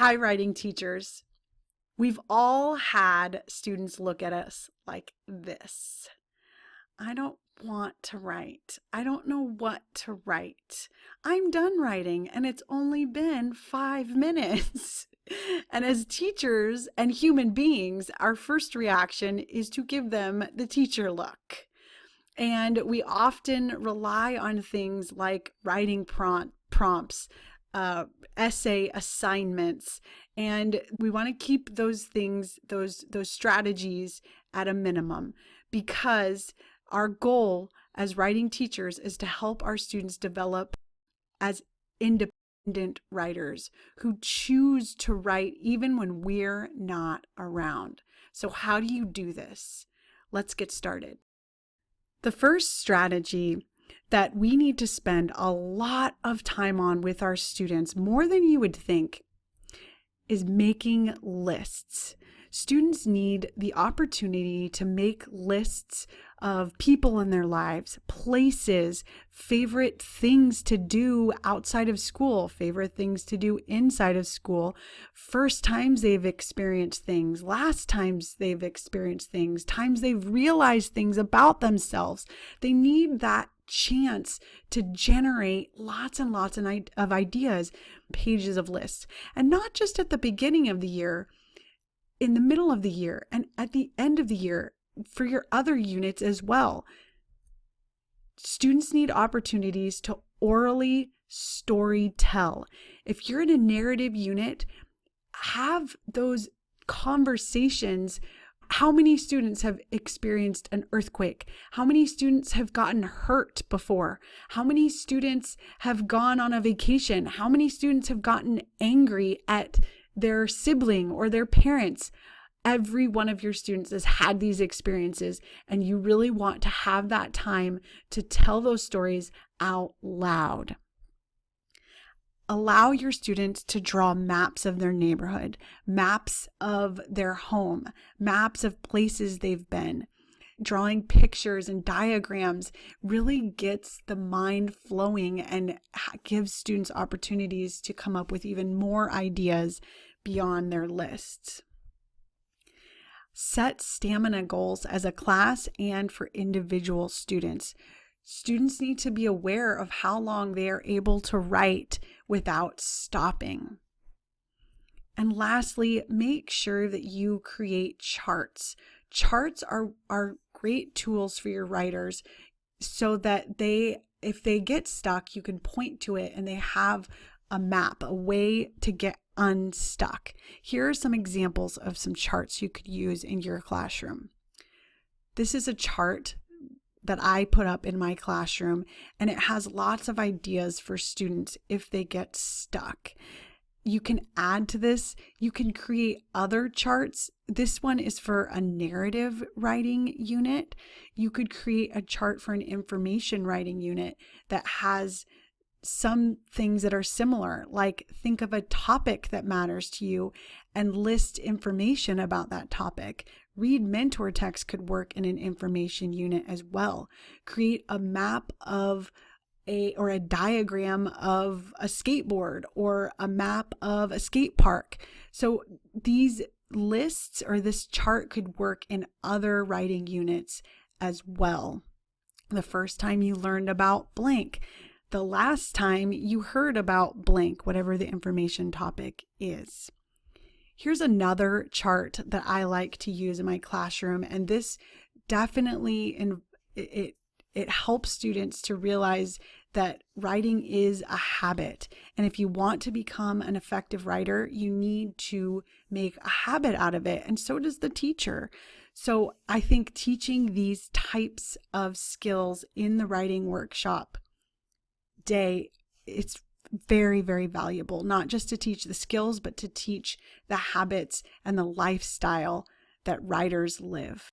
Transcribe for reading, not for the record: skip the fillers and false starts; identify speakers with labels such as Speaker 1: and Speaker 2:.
Speaker 1: Hi, writing teachers. We've all had students look at us like this. I don't want to write. I don't know what to write. I'm done writing and it's only been 5 minutes. And as teachers and human beings, our first reaction is to give them the teacher look. And we often rely on things like writing prompts, uh, essay assignments, and we want to keep those things, those strategies at a minimum, because our goal as writing teachers is to help our students develop as independent writers who choose to write even when we're not around. So how do you do this? Let's get started. The first strategy that we need to spend a lot of time on with our students, more than you would think, is making lists. Students need the opportunity to make lists of people in their lives, places, favorite things to do outside of school, favorite things to do inside of school, first times they've experienced things, last times they've experienced things, times they've realized things about themselves. They need that chance to generate lots and lots of ideas, pages of lists, and not just at the beginning of the year, in the middle of the year, and at the end of the year for your other units as well. Students need opportunities to orally story tell. If you're in a narrative unit, have those conversations. How many students have experienced an earthquake? How many students have gotten hurt before? How many students have gone on a vacation? How many students have gotten angry at their sibling or their parents? Every one of your students has had these experiences, and you really want to have that time to tell those stories out loud. Allow your students to draw maps of their neighborhood, maps of their home, maps of places they've been. Drawing pictures and diagrams really gets the mind flowing and gives students opportunities to come up with even more ideas beyond their lists. Set stamina goals as a class and for individual students. Students need to be aware of how long they are able to write without stopping. And lastly, make sure that you create charts. Charts are great tools for your writers so that if they get stuck, you can point to it and they have a map, a way to get unstuck. Here are some examples of some charts you could use in your classroom. This is a chart that I put up in my classroom, and it has lots of ideas for students if they get stuck. You can add to this. You can create other charts. This one is for a narrative writing unit. You could create a chart for an information writing unit that has some things that are similar, like think of a topic that matters to you and list information about that topic. Read mentor text could work in an information unit as well. Create a map of or a diagram of a skateboard or a map of a skate park. So these lists or this chart could work in other writing units as well. The first time you learned about blank, the last time you heard about blank, whatever the information topic is. Here's another chart that I like to use in my classroom, and this definitely it helps students to realize that writing is a habit. And if you want to become an effective writer, you need to make a habit out of it. And so does the teacher. So I think teaching these types of skills in the writing workshop day, it's very, very valuable, not just to teach the skills, but to teach the habits and the lifestyle that writers live.